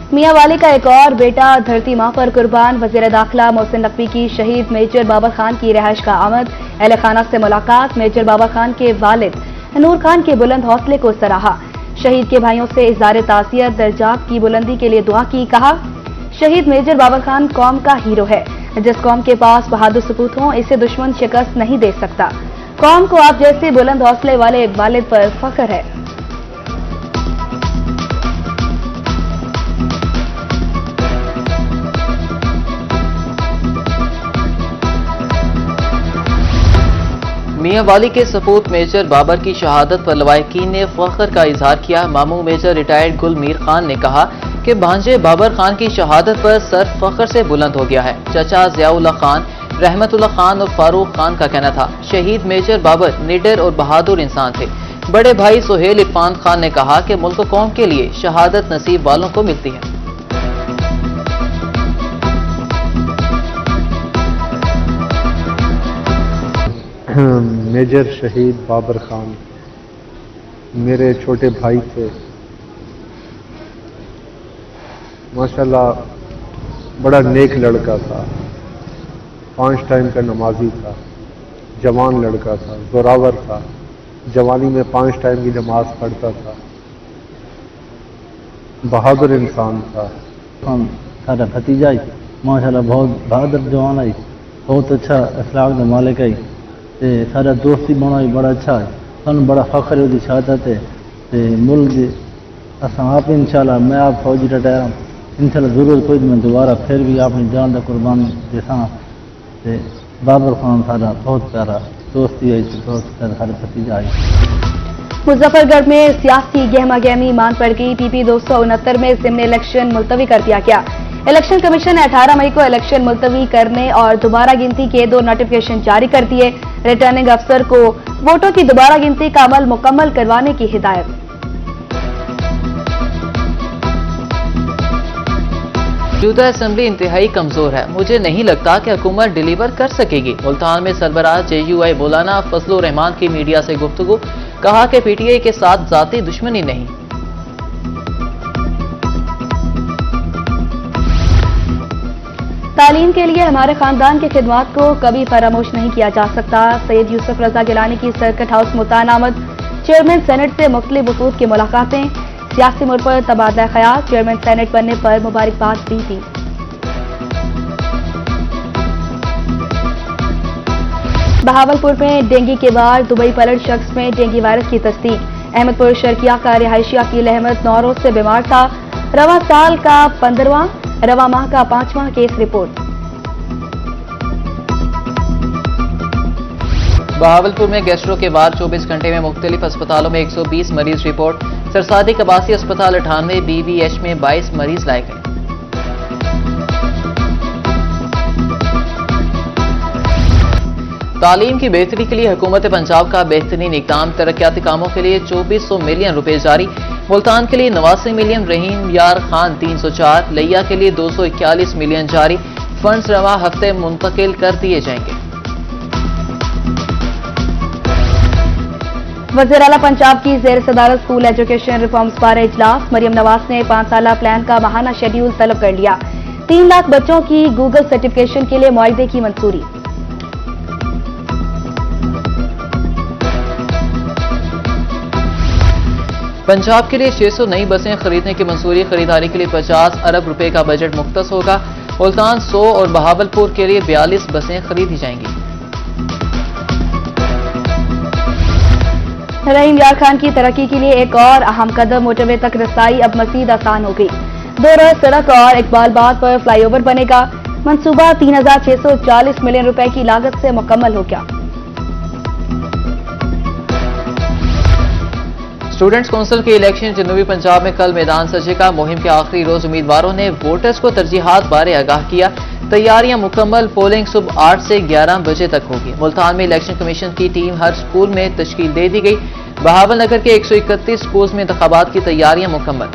मियां वाली का एक और बेटा धरती मां पर कुर्बान। वजीर दाखिला मोहसिन नकवी की शहीद मेजर बाबर खान की रिहाइश का आमद। अहले खाना से मुलाकात। मेजर बाबर खान के वालिद नूर खान के बुलंद हौसले को सराहा। शहीद के भाइयों से इज़हार ताज़ियत, दर्जात की बुलंदी के लिए दुआ की। कहा, शहीद मेजर बाबर खान कौम का हीरो है। जिस कौम के पास बहादुर सपूत हों, इसे दुश्मन शिकस्त नहीं दे सकता। कौम को आप जैसे बुलंद हौसले वाले वालिद पर फख्र है। मियां वाली के सपूत मेजर बाबर की शहादत पर लवाहिकीन ने फख्र का इजहार किया। मामू मेजर रिटायर्ड गुल मीर खान ने कहा कि भांजे बाबर खान की शहादत पर सर फख्र से बुलंद हो गया है। चचा ज़ियाउल्लाह खान, रहमतुल्लाह खान और फारूक खान का कहना था, शहीद मेजर बाबर निडर और बहादुर इंसान थे। बड़े भाई सुहेल इरफान खान ने कहा कि मुल्क कौम के लिए शहादत नसीब वालों को मिलती है। मेजर शहीद बाबर खान मेरे छोटे भाई थे। माशाल्लाह बड़ा नेक लड़का था, 5 टाइम का नमाजी था, जवान लड़का था, जोरावर था। जवानी में 5 टाइम की नमाज पढ़ता था, बहादुर इंसान था। हम सारा भतीजा ही माशाल्लाह बहुत बहादुर जवान है, बहुत अच्छा अखलाक का मालिक है। ते सारा दोस्ती बना ही बड़ा अच्छा है। सू बड़ा फख्र है शहादत है। ते मुल्क अस आप इंशाल्लाह मैं आप फौजी रिटायर हूँ, इंशाल्लाह जरूरत कोई मैं दोबारा फिर भी अपनी जान का कुर्बान देसा। ते बाबर खान सारा बहुत प्यारा दोस्ती है, बहुत प्यारा सारे भतीजा है। मुजफ्फरगढ़ में सियासी गहमा गहमी मान पड़ गई। पीपी 269 में ज़िम्न इलेक्शन मुलतवी कर दिया गया। इलेक्शन कमीशन ने 18 मई को इलेक्शन मुलतवी करने और दोबारा गिनती के 2 नोटिफिकेशन जारी कर दिए। रिटर्निंग अफसर को वोटों की दोबारा गिनती का अमल मुकम्मल करवाने की हिदायत। मौजूदा असम्बली इंतहाई कमजोर है। मुझे नहीं लगता कि हुकूमत डिलीवर कर सकेगी। मुल्तान में सरबराह JUI मौलाना फजलुर रहमान की मीडिया से गुफ्तगू। कहा कि PTI के साथ जाती दुश्मनी नहीं। तालीम के लिए हमारे खानदान की खिदमत को कभी फरामोश नहीं किया जा सकता। सैयद यूसुफ रजा गिलानी की सर्किट हाउस मुल्तान आमद। चेयरमैन सेनेट से मुख्तलिफ वफूद की मुलाकातें। सियासी मोड़ पर तबादला ख्याल। चेयरमैन सेनेट बनने पर मुबारकबाद दी थी। बहावलपुर में डेंगू के बाद दुबई पलट शख्स में डेंगू वायरस की तस्दीक। अहमदपुर शर्किया का रिहायशी अकील अहमद 9 रोज से बीमार था। रवा साल का 15वां, रवा माह का 5वां केस रिपोर्ट। बहावलपुर में गैस्ट्रो के बाद 24 घंटे में मुख्तलिफ अस्पतालों में 120 मरीज रिपोर्ट। सरसादी कबासी अस्पताल 98, BBH में 22 मरीज लाए गए। तालीम की बेहतरी के लिए हुकूमत पंजाब का बेहतरीन इक़दाम। तरक्याती कामों के लिए 2400 मिलियन रुपए जारी। मुल्तान के लिए 89 मिलियन, रहीम यार खान 304, लिया के लिए 241 मिलियन जारी। फंड्स रवा हफ्ते मुंतकिल कर दिए जाएंगे। वज़ीर आला पंजाब की ज़ेर सदारत स्कूल एजुकेशन रिफॉर्म्स पर इजलास। मरियम नवाज ने 5 साला प्लान का माहाना शेड्यूल तलब कर लिया। 3 लाख बच्चों की गूगल सर्टिफिकेशन के लिए मुआहदे की मंजूरी। पंजाब के लिए 600 नई बसें खरीदने की मंजूरी। खरीदारी के लिए 50 अरब रुपए का बजट मुख्तस होगा। मुल्तान 100 और बहावलपुर के लिए 42 बसें खरीदी जाएंगी। रहीम यार खान की तरक्की के लिए एक और अहम कदम। मोटरवे तक रसाई अब मजीद आसान हो गई। 2 रोज सड़क और इकबालबाद पर फ्लाईओवर बनेगा। मंसूबा 3640 मिलियन रुपए की लागत से मुकम्मल हो गया। स्टूडेंट्स काउंसिल के इलेक्शन जनूबी पंजाब में कल मैदान सजेगा। मुहिम के आखिरी रोज उम्मीदवारों ने वोटर्स को तरजीहात बारे आगाह किया। तैयारियां मुकम्मल। पोलिंग सुबह 8 से 11 बजे तक होगी। मुल्तान में इलेक्शन कमीशन की टीम हर स्कूल में तश्कील दे दी गई। बहावल नगर के 131 स्कूल में इंतखाबात की तैयारियां मुकम्मल।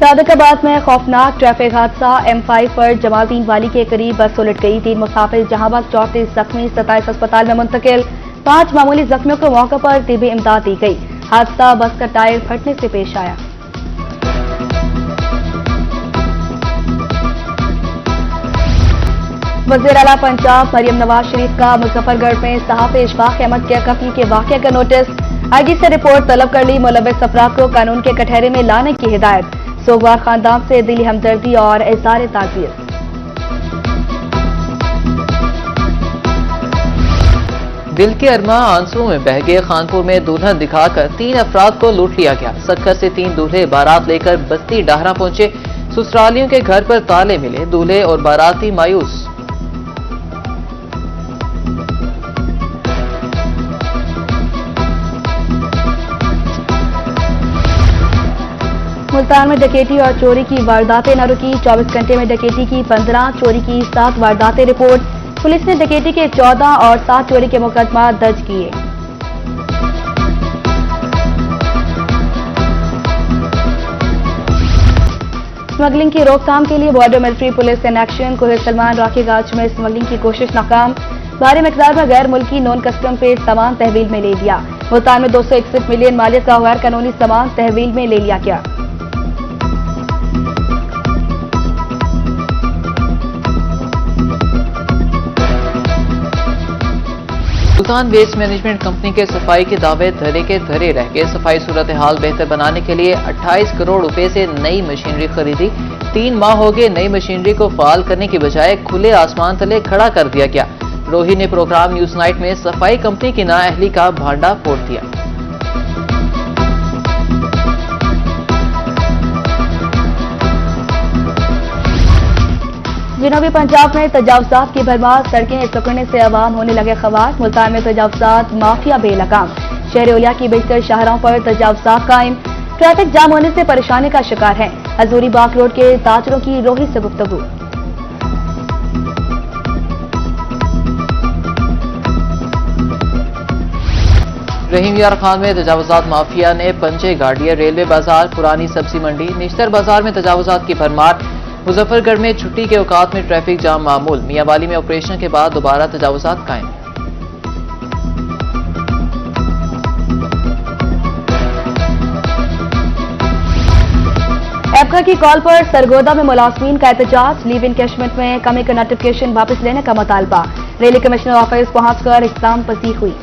सादिकाबाद में खौफनाक ट्रैफिक हादसा M5 पर जमालदीन वाली के करीब बस उलट गई। 3 मुसाफिर जहांबाग 34 जख्मी, 27 अस्पताल में मुंतकिल। 5 मामूली जख्मियों को मौके पर तिबी इमदाद दी गई। हादसा बस का टायर फटने से पेश आया। वज़ीर आला पंजाब मरियम नवाज शरीफ का मुजफ्फरगढ़ में सहाफ़ी इशफाक अहमद के कत्ल के वाक़े का नोटिस। आईजी से रिपोर्ट तलब कर ली। मुलव्विस अफराद को कानून के कटहरे में लाने की हिदायत। सोगवार खानदान से दिली हमदर्दी और इज़हार ताज़ियत। दिल के अरमा आंसुओं में बह गए। खानपुर में दुल्हन दिखाकर 3 अफराद को लूट लिया गया। सक्कर से 3 दूल्हे बारात लेकर बस्ती डाहरा पहुंचे। ससुरालियों के घर पर ताले मिले। दूल्हे और बाराती मायूस। मुल्तान में डकैती और चोरी की वारदातें न रुकी। 24 घंटे में डकैती की 15, चोरी की 7 वारदातें रिपोर्ट। पुलिस ने डकैती के 14 और 7 चोरी के मुकदमा दर्ज किए। स्मगलिंग की रोकथाम के लिए border military police in action. कोहे सलमान राखी गाज में स्मगलिंग की कोशिश नाकाम। भारी मिकदार में गैर मुल्की नॉन कस्टम पेड सामान तहवील में ले लिया। मुल्तान में 261 मिलियन मालियत का गैर कानूनी सामान तहवील में ले लिया गया। सुल्तान वेस्ट मैनेजमेंट कंपनी के सफाई के दावे धरे के धरे रह गए। सफाई सूरत हाल बेहतर बनाने के लिए 28 करोड़ रुपए से नई मशीनरी खरीदी। 3 माह हो गए नई मशीनरी को फाल करने की बजाय खुले आसमान तले खड़ा कर दिया गया। रोही ने प्रोग्राम न्यूज नाइट में सफाई कंपनी की नाअहली का भांडा फोड़ दिया। जनूबी पंजाब में तजावजात की भरमार। सड़कें पकड़ने से आवाम होने लगे खवार। मुल्तान में तजावजात माफिया बेलगाम। शहर ओलिया की बेहतर शाहराहों पर तजावजात कायम। ट्रैफिक जाम होने से परेशानी का शिकार है। हजूरी बाग रोड के ताजरों की रोही से गुफ्तगू। रहीम यार खान में तजावजात माफिया ने पंजे गाड़ दिए। रेलवे बाजार, पुरानी सब्जी मंडी, निश्तर बाजार में तजावजात की भरमार। मुजफ्फरगढ़ में छुट्टी के औकात में ट्रैफिक जाम मामूल। मियांवाली में ऑपरेशन के बाद दोबारा तजावजात कायम। एपका की कॉल पर सरगोदा में मुलाजमीन का एहतजाज। लीव इनकैशमेंट में कमी का नोटिफिकेशन वापस लेने का मुतालबा। रेलवे कमिश्नर ऑफिस पहुंचकर इक़दाम पसीर हुई।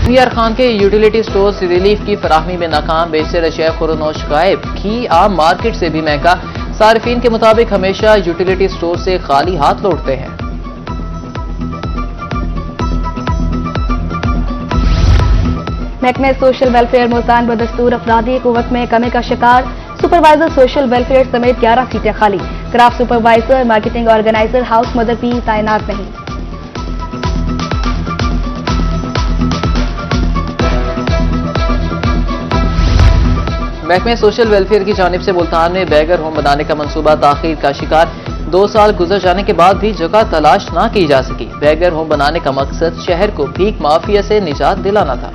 यार खान के यूटिलिटी स्टोर से रिलीफ की फराहमी में नाकाम। बेशतर अशिया खुरनोश गायब। घी आम मार्केट से भी महंगा। सार्फिन के मुताबिक हमेशा यूटिलिटी स्टोर से खाली हाथ लौटते हैं। महकमे सोशल वेलफेयर मुल्तान बदस्तूर अफरादी कुव्वत में कमी का शिकार। सुपरवाइजर सोशल वेलफेयर समेत 11 सीटें खाली। Craft supervisor, marketing organiser, house mother भी तैनात नहीं। महकमे सोशल वेलफेयर की जानिब से मुल्तान में बैगर होम बनाने का मंसूबा ताखीर का शिकार। 2 साल गुजर जाने के बाद भी जगह तलाश ना की जा सकी। बैगर होम बनाने का मकसद शहर को भीख माफिया से निजात दिलाना था।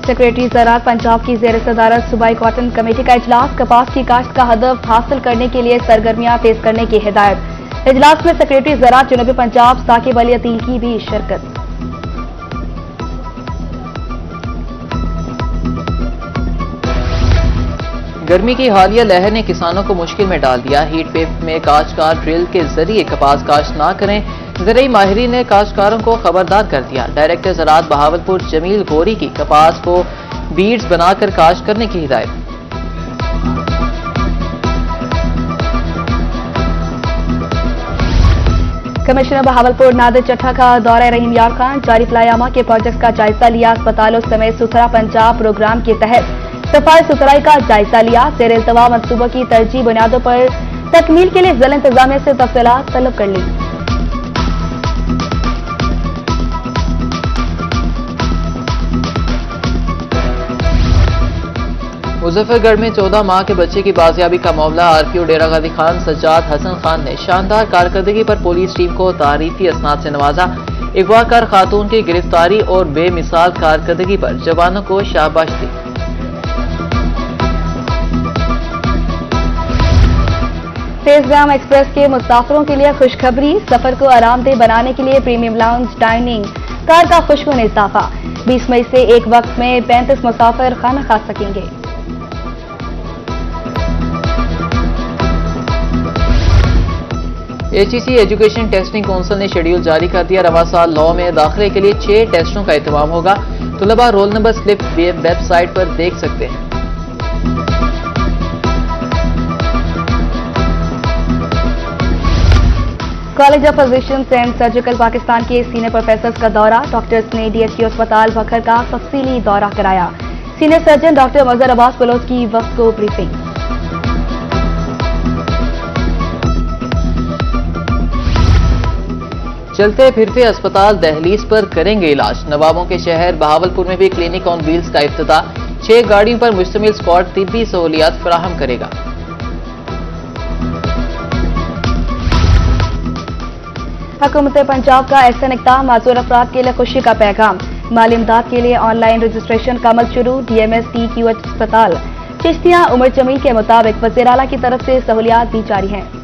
सेक्रेटरी ज़राअत पंजाब की ज़ेर सदारत सूबाई कॉटन कमेटी का इजलास। कपास की काश्त का हदफ हासिल करने के लिए सरगर्मियां तेज करने की हिदायत। इजलास में सेक्रेटरी ज़राअत जनूबी पंजाब साकिब अली अतील की भी शिरकत। गर्मी की हालिया लहर ने किसानों को मुश्किल में डाल दिया। हीट वेव में काश्तकार ड्रिल के जरिए कपास काश्त ना करें। ज़राई माहिरीन ने काश्तकारों को खबरदार कर दिया। डायरेक्टर ज़राअत बहावलपुर जमील गोरी की कपास को बीड्स बनाकर काश्त करने की हिदायत। कमिश्नर बहावलपुर नादिर चट्ठा का दौरा रहीम यार खान। जारी फ्लाईयामा के प्रोजेक्ट का जायजा लिया। अस्पतालों समेत सुथरा पंजाब प्रोग्राम के तहत सफाई सुथराई का जायजा लिया। ज़ेर इल्तवा मंसूबों की तरजीह बुनियादों पर तकमील के लिए जिला इंतजामिया से तफसीलात तलब कर ली। मुजफ्फरगढ़ में 14 माह के बच्चे की बाजियाबी का मामला। आरपीओ डेरा गाजी खान सज्जाद हसन खान ने शानदार कारकर्दगी पर पुलिस टीम को तारीफी असनाद से नवाजा। अगवाकार खातून की गिरफ्तारी और बेमिसाल कारकर्दगी पर जवानों को शाबाश दी। तेजगाम एक्सप्रेस के मुसाफिरों के लिए खुशखबरी, सफर को आरामदेह बनाने के लिए प्रीमियम लाउंज डाइनिंग कार का खुशबू में इजाफा। 20 मई से एक वक्त में 35 मुसाफिर खाना खा सकेंगे। HEC एजुकेशन टेस्टिंग काउंसिल ने शेड्यूल जारी कर दिया। रवा साल लॉ में दाखिले के लिए 6 टेस्टों का एहतमाम होगा। तलबा रोल नंबर स्लिप वेबसाइट पर देख सकते हैं। College of physicians and surgical Pakistan के सीनियर प्रोफेसर्स का दौरा। डॉक्टर्स ने DHQ अस्पताल बखर का तफसीली दौरा कराया। सीनियर सर्जन डॉक्टर मजहर अब्बास बलोच की वक्त को ब्रीफिंग। चलते फिरते अस्पताल दहलीज पर करेंगे इलाज। नवाबों के शहर बहावलपुर में भी क्लिनिक ऑन व्हील्स का इफ्तिताह। 6 गाड़ियों पर मुश्तमिल स्क्वाड तिब्बी सहूलियात फराहम करेगा। हुकूमत पंजाब का एहसन इक़दाम, माजूर अफराद के लिए खुशी का पैगाम। माली इमदाद के लिए ऑनलाइन रजिस्ट्रेशन का अमल शुरू। DMS TQH अस्पताल चिश्तिया उमर जमील के मुताबिक वज़ीर आला की तरफ से सहूलियात दी जा रही हैं।